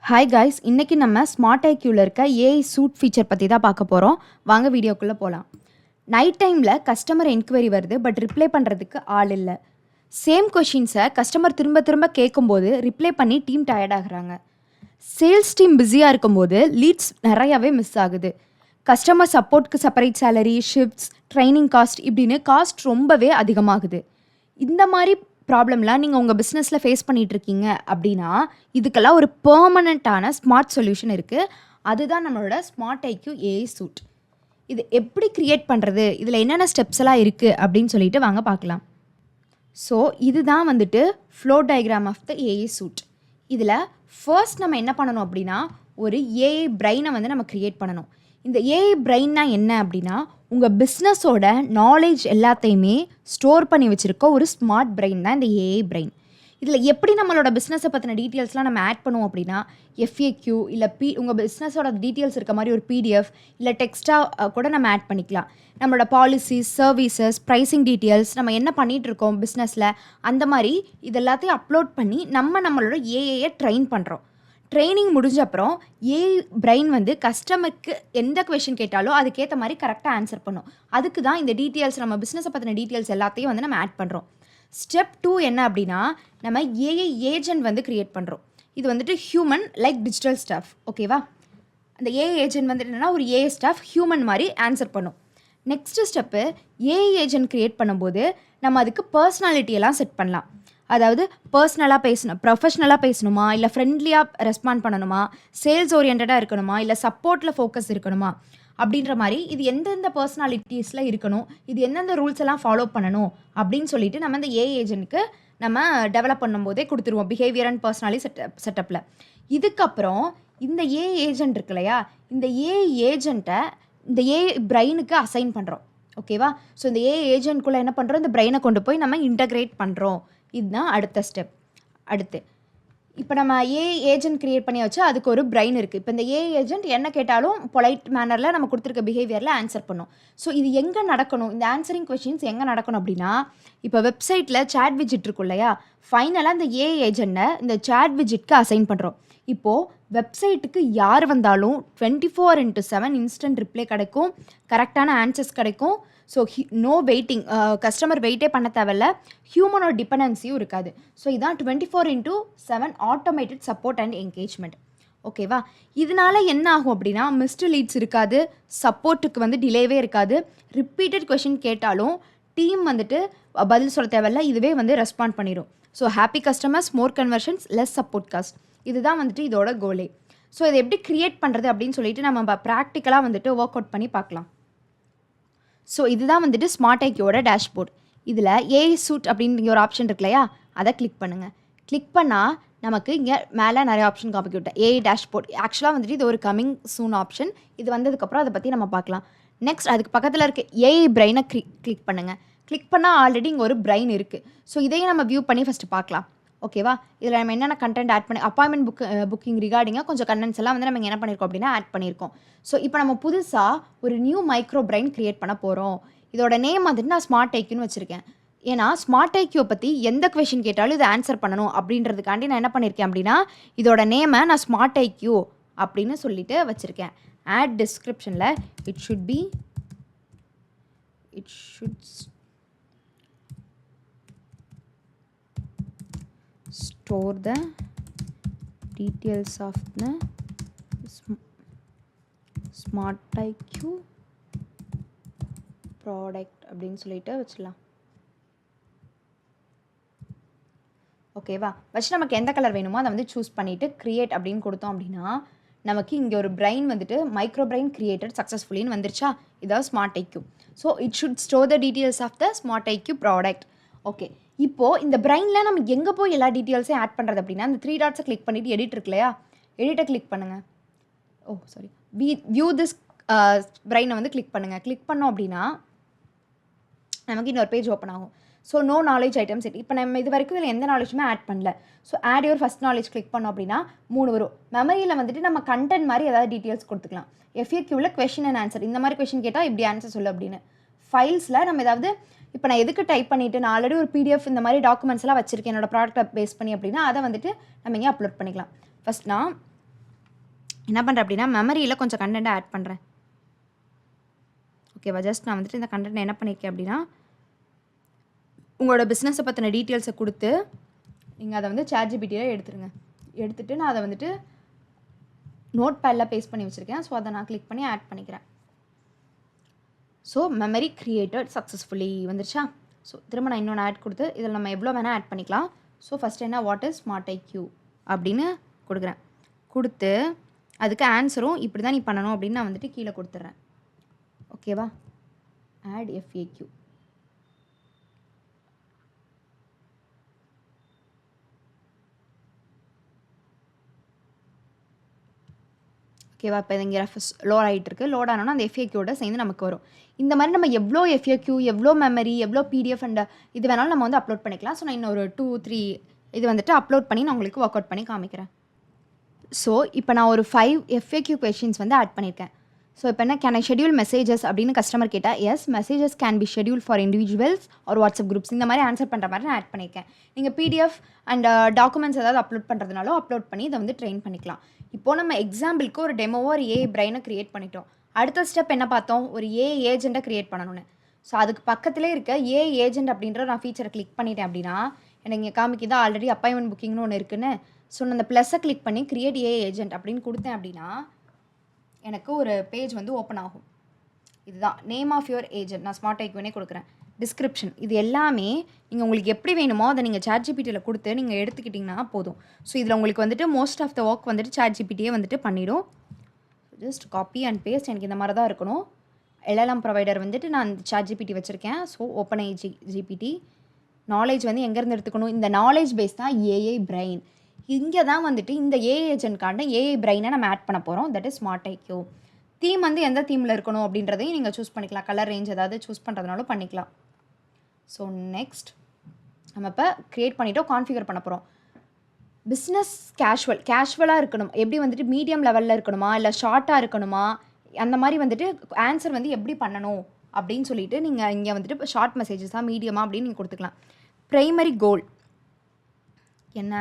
Hi guys, இன்னைக்கு நம்ம smart ஐக்யூவில் இருக்க ஏஐ சூட் ஃபீச்சர் பற்றி தான் பார்க்க போகிறோம். வாங்க வீடியோக்குள்ளே போகலாம். நைட் டைமில் கஸ்டமர் என்கொயரி வருது, பட் ரிப்ளை பண்ணுறதுக்கு ஆள் இல்லை. சேம் கொஷின்ஸை கஸ்டமர் திரும்ப திரும்ப கேட்கும்போது ரிப்ளை பண்ணி டீம் டயர்ட் ஆகுறாங்க. சேல்ஸ் டீம் பிஸியாக இருக்கும்போது லீட்ஸ் நிறையாவே மிஸ் ஆகுது. கஸ்டமர் சப்போர்ட்க்கு separate salary, shifts, training cost இப்படின்னு காஸ்ட் ரொம்பவே அதிகமாகுது. இந்த மாதிரி ப்ராப்ளம்லாம் நீங்கள் உங்கள் பிஸ்னஸில் ஃபேஸ் பண்ணிகிட்ருக்கீங்க அப்படின்னா இதுக்கெல்லாம் ஒரு பெர்மனண்ட்டான ஸ்மார்ட் சொல்யூஷன் இருக்குது. அதுதான் நம்மளோட ஸ்மார்ட் ஐக்யூ ஏஐ சூட். இது எப்படி க்ரியேட் பண்ணுறது, இதில் என்னென்ன ஸ்டெப்ஸ் எல்லாம் இருக்குது அப்படின்னு சொல்லிட்டு வாங்க பார்க்கலாம். ஸோ இதுதான் வந்துட்டு flow diagram of the AI suite. இதில் ஃபர்ஸ்ட் நம்ம என்ன பண்ணணும் அப்படின்னா ஒரு ஏஐ பிரெயினை வந்து நம்ம க்ரியேட் பண்ணணும். இந்த ஏஐ பிரெயின்னா என்ன அப்படின்னா உங்கள் பிஸ்னஸோட நாலேஜ் எல்லாத்தையுமே ஸ்டோர் பண்ணி வச்சுருக்க ஒரு ஸ்மார்ட் பிரெயின் தான் இந்த ஏஐ பிரெயின். இதில் எப்படி நம்மளோட பிஸ்னஸை பற்றின டீட்டெயில்ஸ்லாம் நம்ம ஆட் பண்ணுவோம் அப்படின்னா எஃப்ஏக்யூ இல்லை உங்கள் பிஸ்னஸோட டீட்டெயில்ஸ் இருக்க மாதிரி ஒரு பிடிஎஃப் இல்லை டெக்ஸ்ட்டாக கூட நம்ம ஆட் பண்ணிக்கலாம். நம்மளோட பாலிசிஸ், சர்வீசஸ், ப்ரைஸிங் டீட்டெயில்ஸ், நம்ம என்ன பண்ணிகிட்டு இருக்கோம் பிஸ்னஸில், அந்த மாதிரி இது எல்லாத்தையும் அப்லோட் பண்ணி நம்மளோட ஏஐயை ட்ரெயின் பண்ணுறோம். ட்ரைனிங் முடிஞ்ச அப்புறம் ஏஐ பிரெயின் வந்து கஸ்டமருக்கு எந்த கொஷின் கேட்டாலும் அதுக்கேற்ற மாதிரி கரெக்டாக ஆன்சர் பண்ணும். அதுக்கு தான் இந்த டீட்டெயில்ஸ், நம்ம பிஸ்னஸை பற்றின டீட்டெயில்ஸ் எல்லாத்தையும் வந்து நம்ம ஆட் பண்ணுறோம். ஸ்டெப் 2 என்ன அப்படின்னா நம்ம ஏஐ ஏஜென்ட் வந்து க்ரியேட் பண்ணுறோம். இது வந்துட்டு ஹியூமன் லைக் டிஜிட்டல் ஸ்டாஃப். ஓகேவா? அந்த ஏஐ ஏஜென்ட் வந்துட்டு என்னென்னா ஒரு ஏஐ ஸ்டாஃப் ஹியூமன் மாதிரி ஆன்சர் பண்ணும். Next step, AI agent create பண்ணும்போது நம்ம அதுக்கு பர்சனாலிட்டியெல்லாம் செட் பண்ணலாம். அதாவது ப்ரொஃபஷ்னலாக பேசணுமா, இல்லை ஃப்ரெண்ட்லியாக ரெஸ்பாண்ட் பண்ணணுமா, சேல்ஸ் ஓரியன்டாக இருக்கணுமா, இல்லை சப்போர்ட்டில் ஃபோக்கஸ் இருக்கணுமா அப்படின்ற மாதிரி இது எந்தெந்த பர்சனாலிட்டிஸில் இருக்கணும், இது எந்தெந்த ரூல்ஸ் எல்லாம் ஃபாலோ பண்ணணும் அப்படின்னு சொல்லிட்டு நம்ம இந்த ஏஐ ஏஜென்ட்க்கு நம்ம டெவலப் பண்ணும்போதே கொடுத்துருவோம் பிஹேவியர் அண்ட் பர்சனாலிட்டி செட்டப்பில். இதுக்கப்புறம் இந்த ஏஐ ஏஜென்ட் இருக்கு இல்லையா, இந்த ஏஐ ஏஜென்ட்டை இந்த ஏஐ பிரெயினுக்கு அசைன் பண்ணுறோம். ஓகேவா? ஸோ இந்த ஏஐ ஏஜென்ட்குள்ளே என்ன பண்ணுறோம், இந்த பிரெயினை கொண்டு போய் நம்ம இன்டகிரேட் பண்ணுறோம். இதுதான் அடுத்த ஸ்டெப். அடுத்து இப்போ நம்ம ஏஐ ஏஜென்ட் க்ரியேட் பண்ணி வச்சு அதுக்கு ஒரு பிரெயின் இருக்குது. இப்போ இந்த ஏஐ ஏஜென்ட் என்ன கேட்டாலும் பொலைட் மேனரில் நம்ம கொடுத்துருக்க பிஹேவியரில் ஆன்சர் பண்ணும். ஸோ இது எங்கே நடக்கணும், இந்த ஆன்சரிங் கொஷின்ஸ் எங்கே நடக்கணும் அப்படின்னா இப்போ வெப்சைட்டில் சேட் விஜிட் இருக்கும் இல்லையா, ஃபைனலாக இந்த ஏஐ ஏஜென்ட்டை இந்த சேட் விஜிட்க்கு அசைன் பண்ணுறோம். இப்போது வெப்சைட்டுக்கு யார் வந்தாலும் 24/7 இன்ஸ்டன்ட் ரிப்ளை கிடைக்கும், கரெக்டான ஆன்சர்ஸ் கிடைக்கும். ஸோ நோ வெயிட்டிங், கஸ்டமர் வெயிட்டே பண்ண தேவையில்ல, ஹியூமனோட டிபெண்டன்சியும் இருக்காது. ஸோ இதான் 24/7 ஆட்டோமேட்டட் சப்போர்ட் அண்ட் என்கேஜ்மெண்ட். ஓகேவா? இதனால என்ன ஆகும் அப்படின்னா மிஸ்டு லீட்ஸ் இருக்காது, சப்போர்ட்டுக்கு வந்து டிலேவே இருக்காது, ரிப்பீட்டட் கொஷின் கேட்டாலும் டீம் வந்துட்டு பதில் சொல்ல தேவையில்ல, இதுவே வந்து ரெஸ்பாண்ட் பண்ணிடும். ஸோ ஹாப்பி கஸ்டமர்ஸ், மோர் கன்வர்ஷன்ஸ், லெஸ் சப்போர்ட் காஸ்ட். இதுதான் வந்துட்டு இதோட கோலே. ஸோ இதை எப்படி க்ரியேட் பண்ணுறது அப்படின்னு சொல்லிட்டு நம்ம ப்ராக்டிக்கலாக வந்துட்டு ஒர்க் அவுட் பண்ணி பார்க்கலாம். ஸோ இதுதான் வந்துட்டு ஸ்மார்ட் ஐக்யூவோட டேஷ்போர்ட். இதில் ஏஐ சூட் அப்படிங்கிற ஒரு ஆப்ஷன் இருக்கு இல்லையா, அதை கிளிக் பண்ணுங்கள். கிளிக் பண்ணால் நமக்கு இங்கே மேலே நிறைய ஆப்ஷன் காமிக்கிட்டேன். ஏஐ டேஷ்போர்ட் ஆக்சுவலாக வந்துட்டு இது ஒரு கமிங் சூன் ஆப்ஷன். இது வந்ததுக்கப்புறம் அதை பற்றி நம்ம பார்க்கலாம். நெக்ஸ்ட் அதுக்கு பக்கத்தில் இருக்க ஏஐ பிரெயினை கிளிக் பண்ணுங்கள். கிளிக் பண்ணால் ஆல்ரெடி இங்கே ஒரு பிரெயின் இருக்குது. ஸோ இதையும் நம்ம வியூ பண்ணி ஃபஸ்ட்டு பார்க்கலாம். ஓகேவா? இதில் நம்ம என்னென்ன கண்டென்ட் ஆட் பண்ணி அப்பாயின்மெண்ட் புக்கிங் ரிகார்டிங்காக கொஞ்சம் கண்டென்ட்ஸ் எல்லாம் வந்து நம்ம என்ன பண்ணியிருக்கோம் அப்படின்னா ஆட் பண்ணியிருக்கோம். ஸோ இப்போ நம்ம புதுசாக ஒரு நியூ மைக்ரோ பிரெயின் க்ரியேட் பண்ண போகிறோம். இதோட நேம் வந்துட்டு நான் ஸ்மார்ட் ஐக்யூன்னு வச்சுருக்கேன். ஏன்னா ஸ்மார்ட் ஐக்யூ பற்றி எந்த கொஷின் கேட்டாலும் இதை ஆன்சர் பண்ணணும் அப்படின்றதுக்காண்டி நான் என்ன பண்ணியிருக்கேன் அப்படின்னா இதோட நேமை நான் ஸ்மார்ட் ஐக்யூ அப்படின்னு சொல்லிட்டு வச்சுருக்கேன். ஆட் டிஸ்கிரிப்ஷனில் it should store the details of the smart IQ product அப்படின்னு சொல்லிட்டு வச்சிடலாம். ஓகேவா? வச்சு நமக்கு எந்த கலர் வேணுமோ அதை வந்து சூஸ் பண்ணிவிட்டு க்ரியேட் அப்படின்னு கொடுத்தோம் அப்படின்னா நமக்கு இங்கே ஒரு பிரெயின் வந்துட்டு மைக்ரோ பிரெயின் கிரியேட்டட் சக்ஸஸ்ஃபுல்லின்னு வந்துருச்சா. இதாவது Smart IQ. So it should store the details of the Smart IQ product. Okay, இப்போது இந்த பிரெயினில் நம்ம எங்கே போய் எல்லா டீட்டெயில்ஸையும் ஆட் பண்ணுறது அப்படின்னா இந்த 3 டாட்ஸை கிளிக் பண்ணிவிட்டு எடிட் இருக்கு இல்லையா, எடிட்டை கிளிக் பண்ணுங்கள். வியூ திஸ் பிரெயினை வந்து கிளிக் பண்ணுங்கள். கிளிக் பண்ணோம் அப்படின்னா நமக்கு இன்னொரு பேஜ் ஓப்பன் ஆகும். So no knowledge items set. இப்போ நம்ம இது வரைக்கும் இதில் எந்த நாலேஜுமே ஆட் பண்ணல. So add your first knowledge click பண்ணோம் அப்படின்னா 3 வரும். மெமரியில் வந்துட்டு நம்ம கண்டென்ட் மாதிரி ஏதாவது டீட்டெயில்ஸ் கொடுத்துக்கலாம். எஃப்ஏக்யூவில் கொஷின் அண்ட் ஆன்சர், இந்த மாதிரி கொஷின் கேட்டால் இப்படி ஆன்சர் சொல்லு அப்படின்னு. ஃபைல்ஸில் நம்ம ஏதாவது இப்போ நான் எதுக்கு டைப் பண்ணிவிட்டு நான் ஆல்ரெடி ஒரு பிடிஎஃப் இந்த மாதிரி டாக்குமெண்ட்ஸ்லாம் வச்சுருக்கேன் என்னோட ப்ராடக்ட்டை பேஸ் பண்ணி அப்படின்னா அதை வந்துட்டு நம்ம இங்கே அப்லோட் பண்ணிக்கலாம். ஃபஸ்ட் நான் என்ன பண்ணுறேன் அப்படின்னா மெமரியில் கொஞ்சம் கண்டென்ட்டை ஆட் பண்ணுறேன். ஓகேவா? ஜஸ்ட் நான் வந்துட்டு இந்த கண்டென்ட் என்ன பண்ணியிருக்கேன் அப்படின்னா உங்களோட பிஸ்னஸை பற்றின டீட்டெயில்ஸை கொடுத்து நீங்கள் அதை வந்து ChatGPTயில் எடுத்துருங்க. எடுத்துகிட்டு நான் அதை வந்துட்டு நோட் பேடில் பேஸ்ட் பண்ணி வச்சுருக்கேன். ஸோ அதை நான் கிளிக் பண்ணி ஆட் பண்ணிக்கிறேன். ஸோ மெமரி கிரியேட்டட் சக்ஸஸ்ஃபுல்லி வந்துருச்சா? ஸோ திரும்ப நான் இன்னொன்று ஆட் கொடுத்து இதில் நம்ம எவ்வளோ வேணால் ஆட் பண்ணிக்கலாம். ஸோ ஃபஸ்ட்டு என்ன வாட் இஸ் ஸ்மார்ட் ஐக்யூ அப்படின்னு கொடுக்குறேன். கொடுத்து அதுக்கு ஆன்சரும் இப்படி தான் நீ பண்ணணும் அப்படின்னு நான் வந்துட்டு கீழே கொடுத்துட்றேன். ஓகேவா? Add FAQ. ஓகேவா? இப்போ இங்கே லோட் ஆகிட்டு இருக்குது. லோட் ஆனோன்னா அந்த FAQவோட சேர்ந்து நமக்கு வரும். இந்த மாதிரி நம்ம எவ்வளோ FAQ, எவ்வளோ மெமரி, எவ்வளோ PDF அண்ட் இது வேணாலும் நம்ம வந்து அப்லோட் பண்ணிக்கலாம். ஸோ நான் இன்னொரு 2-3 இது வந்துட்டு அப்லோட் பண்ணி நான் உங்களுக்கு ஒர்க் அவுட் பண்ணி காமிக்கிறேன். ஸோ இப்போ நான் ஒரு 5 FAQ கொஷின்ஸ் வந்து ஆட் பண்ணியிருக்கேன். ஸோ இப்போ என்ன கேன் ஐ ஷெட்யூல் மெசேஜஸ் அப்படின்னு கஸ்டமர் கேட்டால் yes messages can be schedule for individuals ஒரு வாட்ஸ்அப் குரூப்ஸ் இந்த மாதிரி ஆன்சர் பண்ணுற மாதிரி நான் ஆட் பண்ணியிருக்கேன். நீங்கள் PDF அண்ட் டாக்குமெண்ட்ஸ் ஏதாவது அப்லோட் பண்ணுறதுனாலும் அப்லோட் பண்ணி இதை வந்து ட்ரெயின் பண்ணிக்கலாம். இப்போது நம்ம எக்ஸாம்பிளுக்கு ஒரு டெமோவோ ஒரு AI பிரைனை க்ரியேட் பண்ணிட்டோம். அடுத்த ஸ்டெப் என்ன பார்த்தோம்? ஒரு AI ஏஜெண்ட்டை க்ரியேட் பண்ணணும்னு. ஸோ அதுக்கு பக்கத்துலேயே இருக்க AI ஏஜெண்ட் அப்படின்ற நான் ஃபீச்சரை கிளிக் பண்ணிட்டேன் அப்படின்னா எனக்கு இங்கே காமிக்குது ஆல்ரெடி அப்பாயின்மெண்ட் புக்கிங்னு ஒன்று இருக்குன்னு. ஸோ நான் அந்த ப்ளஸ்ஸை கிளிக் பண்ணி கிரியேட் AI ஏஜெண்ட் அப்படின்னு கொடுத்தேன் அப்படின்னா எனக்கு ஒரு பேஜ் வந்து ஓப்பன் ஆகும். இதுதான் நேம் ஆஃப் யுவர் ஏஜெண்ட். நான் ஸ்மார்ட் ஐக்யூனே கொடுக்குறேன். டிஸ்கிரிப்ஷன் இது எல்லாமே நீங்கள் உங்களுக்கு எப்படி வேணுமோ அதை நீங்கள் ChatGPTயில் கொடுத்து நீங்கள் எடுத்துக்கிட்டிங்கன்னா போதும். ஸோ இதில் உங்களுக்கு வந்துட்டு மோஸ்ட் ஆஃப் த ஒர்க் வந்துட்டு ChatGPTயே வந்துட்டு பண்ணிடும். Just copy and paste. எனக்கு இந்த மாதிரி தான் இருக்கணும். LLM ப்ரொவைடர் வந்துட்டு நான் ChatGPT வச்சுருக்கேன். ஸோ OpenAI GPT நாலேஜ் வந்து எங்கேருந்து எடுத்துக்கணும்? இந்த நாலேஜ் பேஸ் தான் AI பிரைன். இங்கே தான் வந்துட்டு இந்த AI ஏஜென்ட்காண்ட AI பிரைனை நம்ம ஆட் பண்ண போகிறோம். That is Smart IQ. Theme வந்து எந்த தீமில் இருக்கணும் அப்படின்றதையும் நீங்கள் சூஸ் பண்ணிக்கலாம். கலர் ரேஞ்ச் ஏதாவது சூஸ் பண்ணுறதுனாலும் பண்ணிக்கலாம். ஸோ நெக்ஸ்ட் நம்ம இப்போ க்ரியேட் பண்ணிவிட்டோம். கான்ஃபிகர் பண்ண போகிறோம். பிஸ்னஸ் கேஷுவலாக இருக்கணும். எப்படி வந்துட்டு மீடியம் லெவலில் இருக்கணுமா இல்லை ஷார்ட்டாக இருக்கணுமா அந்த மாதிரி வந்துட்டு ஆன்சர் வந்து எப்படி பண்ணணும் அப்படின்னு சொல்லிட்டு நீங்கள் இங்கே வந்துட்டு ஷார்ட் மெசேஜஸாக மீடியமாக அப்படின்னு நீங்கள் கொடுத்துக்கலாம். ப்ரைமரி கோல் என்ன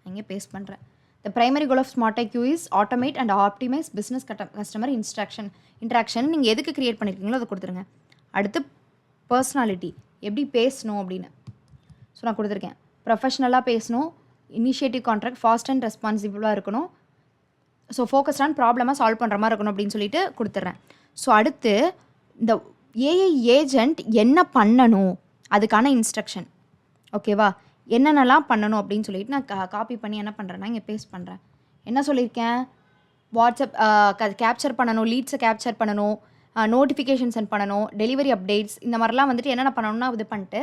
இங்கே பேஸ்ட் பண்ணுறேன். The primary goal of Smart IQ is automate and optimise business customer interaction நீங்கள் எதுக்கு க்ரியேட் பண்ணியிருக்கீங்களோ அதை கொடுத்துருங்க. அடுத்து பர்சனாலிட்டி எப்படி பேசணும் அப்படின்னு ஸோ நான் கொடுத்துருக்கேன். ப்ரொஃபஷ்னலாக பேசணும். இனிஷியேட்டிவ் கான்ட்ராக்ட் ஃபாஸ்ட் அண்ட் ரெஸ்பான்சிபிளாக இருக்கணும். ஸோ ஃபோக்கஸ்ட் ஆன் ப்ராப்ளமாக சால்வ் பண்ணுற மாதிரி இருக்கணும் அப்படின்னு சொல்லிட்டு கொடுத்துட்றேன். ஸோ அடுத்து இந்த AI ஏஜெண்ட் என்ன பண்ணணும் அதுக்கான இன்ஸ்ட்ரக்ஷன். ஓகேவா? என்னென்னலாம் பண்ணணும் அப்படின்னு சொல்லிட்டு நான் காப்பி பண்ணி என்ன பண்ணுறேன்னா இங்கே பேஸ்ட் பண்ணுறேன். என்ன சொல்லியிருக்கேன்? வாட்ஸ்அப் கேப்சர் பண்ணணும், லீட்ஸை கேப்சர் பண்ணணும், நோட்டிஃபிகேஷன் சென்ட் பண்ணணும், டெலிவரி அப்டேட்ஸ் இந்த மாதிரிலாம் வந்துட்டு என்னென்ன பண்ணணும்னா இது பண்ணிட்டு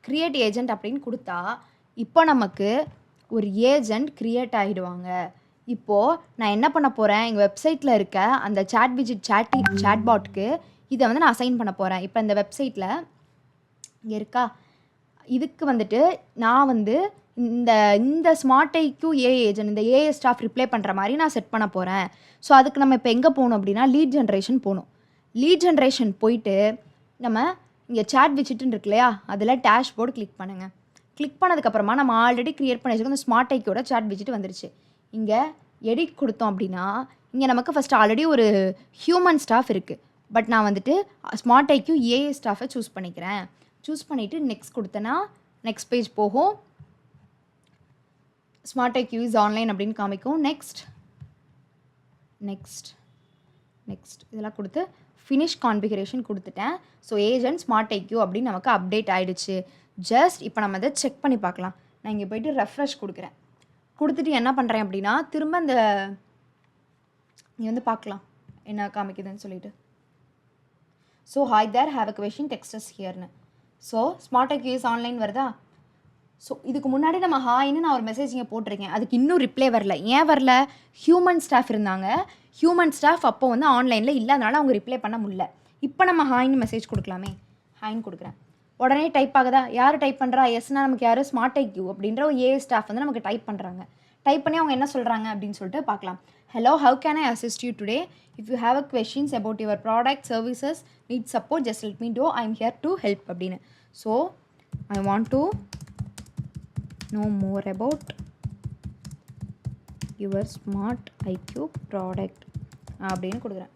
க்ரியேட் ஏஜெண்ட் அப்படின்னு கொடுத்தா இப்போ நமக்கு ஒரு ஏஜெண்ட் க்ரியேட் ஆகிடுவாங்க. இப்போது நான் என்ன பண்ண போகிறேன்? எங்கள் வெப்சைட்டில் இருக்க அந்த சாட்பாட்க்கு இதை வந்து நான் அசைன் பண்ண போகிறேன். இப்போ இந்த வெப்சைட்டில் இங்கே இருக்கா இதுக்கு வந்துட்டு நான் வந்து இந்த ஸ்மார்ட் ஐக்யூ AI ஏஜென்ட் இந்த AI ஸ்டாஃப் ரிப்ளை பண்ணுற மாதிரி நான் செட் பண்ண போகிறேன். ஸோ அதுக்கு நம்ம இப்போ எங்கே போகணும் அப்படின்னா லீட் ஜென்ரேஷன் போகணும். லீட் ஜென்ரேஷன் போயிட்டு நம்ம இங்கே சாட் விசிட்டுன்னு இருக்கு இல்லையா அதில் டேஷ்போர்டு கிளிக் பண்ணுங்கள். கிளிக் பண்ணதுக்கப்புறமா நம்ம ஆல்ரெடி க்ரியேட் பண்ணி வச்சுருக்கோம் இந்த ஸ்மார்ட் ஐக்யூட சாட் விசிட் வந்துருச்சு. இங்கே எடிட் கொடுத்தோம் அப்படின்னா இங்கே நமக்கு ஃபஸ்ட்டு ஆல்ரெடி ஒரு ஹியூமன் ஸ்டாஃப் இருக்குது. பட் நான் வந்துட்டு ஸ்மார்ட் ஐக்யூ AI ஸ்டாஃபை சூஸ் பண்ணிக்கிறேன். சூஸ் பண்ணிவிட்டு நெக்ஸ்ட் கொடுத்தேன்னா நெக்ஸ்ட் பேஜ் போகும். ஸ்மார்ட் ஐக்யூ இஸ் ஆன்லைன் அப்படின்னு காமிக்கும். நெக்ஸ்ட் இதெல்லாம் கொடுத்து ஃபினிஷ் கான்ஃபிகரேஷன் கொடுத்துட்டேன். ஸோ ஏஜென்ட் ஸ்மார்ட் ஐக்யூ அப்படின்னு நமக்கு அப்டேட் ஆகிடுச்சு. ஜஸ்ட் இப்போ நம்ம அதை செக் பண்ணி பார்க்கலாம். நான் இங்கே போய்ட்டு ரெஃப்ரெஷ் கொடுக்குறேன். கொடுத்துட்டு என்ன பண்ணுறேன் அப்படின்னா திரும்ப இந்த நீ வந்து பார்க்கலாம் என்ன காமிக்குதுன்னு சொல்லிட்டு. So hi there have a question texts ஹியர்னு. So smart IQ is online வருதா? ஸோ இதுக்கு முன்னாடி நம்ம ஹாய்னு நான் ஒரு மெசேஜ் இங்கே போட்டிருக்கேன். அதுக்கு இன்னும் ரிப்ளை வரல. ஏன் வரல? ஹியூமன் ஸ்டாஃப் இருந்தாங்க. ஹியூமன் ஸ்டாஃப் அப்போ வந்து ஆன்லைனில் இல்லை, அதனால் அவங்க ரிப்ளை பண்ண முடியல. இப்போ நம்ம ஹாய்னு மெசேஜ் கொடுக்கலாமே. ஹாய்னு கொடுக்குறேன். உடனே டைப் ஆகுதா? யார் டைப் பண்ணுறா? எஸ்னா நமக்கு யார்? ஸ்மார்ட் ஐக்யூ அப்படின்ற ஒரு AI ஸ்டாஃப் வந்து நமக்கு டைப் பண்ணுறாங்க. டைப் பண்ணி அவங்க என்ன சொல்கிறாங்க அப்படின்னு சொல்லிட்டு பார்க்கலாம். Hello, how can I assist you today? If you have a questions about your product services need support just let me know I am here to help அப்படின்னு. So I want to know more about your smart IQ product அப்படின்னு கொடுக்குறேன்.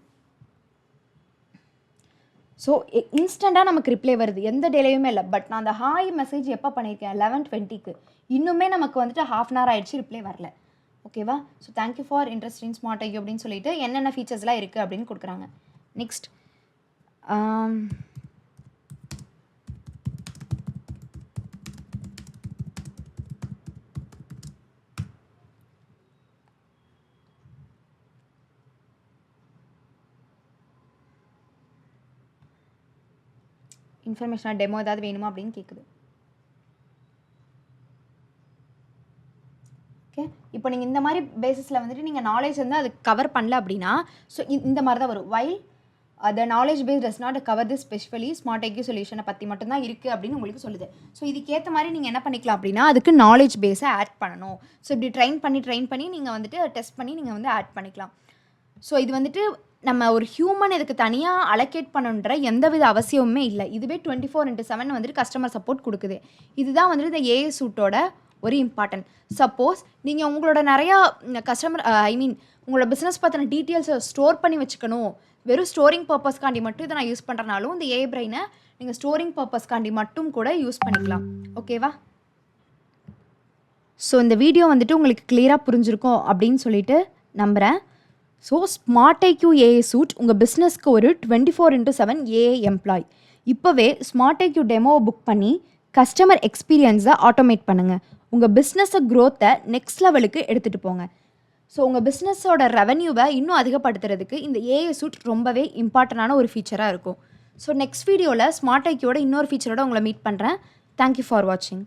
So இன்ஸ்டண்ட்டாக நமக்கு reply வருது, எந்த டேலையுமே இல்லை. But நான் அந்த ஹாய் மெசேஜ் எப்போ பண்ணியிருக்கேன் 11:20க்கு, இன்னுமே நமக்கு வந்துட்டு 1/2 hour ஆகிடுச்சு, ரிப்ளை வரல. ஓகேவா? So thank you for interest in Smart IQ அப்படின்னு சொல்லிட்டு என்னென்ன ஃபீச்சர்ஸ்லாம் இருக்குது அப்படின்னு கொடுக்குறாங்க. நெக்ஸ்ட் இன்ஃபர்மேஷனாக டெமோ ஏதாவது வேணுமா அப்படின்னு கேட்குது. ஓகே, இப்போ நீங்கள் இந்த மாதிரி பேசிஸில் வந்துட்டு நீங்கள் நாலேஜ் வந்து அது கவர் பண்ணல அப்படின்னா, ஸோ இந்த மாதிரி தான் வரும். While the knowledge base does not cover this specifically smart IQ சொல்யூஷனை பற்றி மட்டும்தான் இருக்குது அப்படின்னு உங்களுக்கு சொல்லுது. ஸோ இதுக்கேற்ற மாதிரி நீங்கள் என்ன பண்ணிக்கலாம் அப்படின்னா, அதுக்கு நாலேஜ் பேஸை ஆட் பண்ணணும். ஸோ இப்படி ட்ரைன் பண்ணி நீங்கள் வந்துட்டு டெஸ்ட் பண்ணி நீங்கள் வந்து ஆட் பண்ணிக்கலாம். ஸோ இது வந்துட்டு நம்ம ஒரு ஹியூமன் இதுக்கு தனியாக அலோகேட் பண்ணணுன்ற எந்தவித அவசியமுமே இல்லை. இதுவே 24/7 வந்துட்டு கஸ்டமர் சப்போர்ட் கொடுக்குது. இதுதான் வந்துட்டு இந்த ஏஐ சூட்டோட ஒரு இம்பார்ட்டன்ட். சப்போஸ் நீங்கள் உங்களோட நிறையா கஸ்டமர் உங்களோட பிஸ்னஸ் பற்றின டீட்டெயில்ஸை ஸ்டோர் பண்ணி வச்சுக்கணும், வெறும் ஸ்டோரிங் பர்பஸ்க்காண்டி மட்டும் இதை நான் யூஸ் பண்ணுறனாலும் இந்த ஏஐ பிரெயினை நீங்கள் ஸ்டோரிங் பர்பஸ்க்காண்டி மட்டும் கூட யூஸ் பண்ணிக்கலாம். ஓகேவா? ஸோ இந்த வீடியோ வந்துட்டு உங்களுக்கு கிளியராக புரிஞ்சிருக்கும் அப்படின்னு சொல்லிட்டு நம்புகிறேன். So smart IQ AI suite உங்கள் பிஸ்னஸ்க்கு ஒரு 24/7 ஏஐ எம்ப்ளாய். இப்போவே ஸ்மார்ட் ஐக்யூ டெமோவை புக் பண்ணி கஸ்டமர் எக்ஸ்பீரியன்ஸை ஆட்டோமேட் பண்ணுங்கள். உங்கள் பிஸ்னஸை க்ரோத்தை நெக்ஸ்ட் லெவலுக்கு எடுத்துகிட்டு போங்க. ஸோ உங்கள் பிஸ்னஸோட ரெவன்யூவை இன்னும் அதிகப்படுத்துறதுக்கு இந்த ஏஐ சூட் ரொம்பவே இம்பார்ட்டண்டான ஒரு ஃபீச்சராக இருக்கும். ஸோ நெக்ஸ்ட் வீடியோவில் ஸ்மார்ட் ஐக்யூவோட இன்னொரு ஃபீச்சரோட உங்களை மீட் பண்ணுறேன். தேங்க்யூ ஃபார் வாட்சிங்.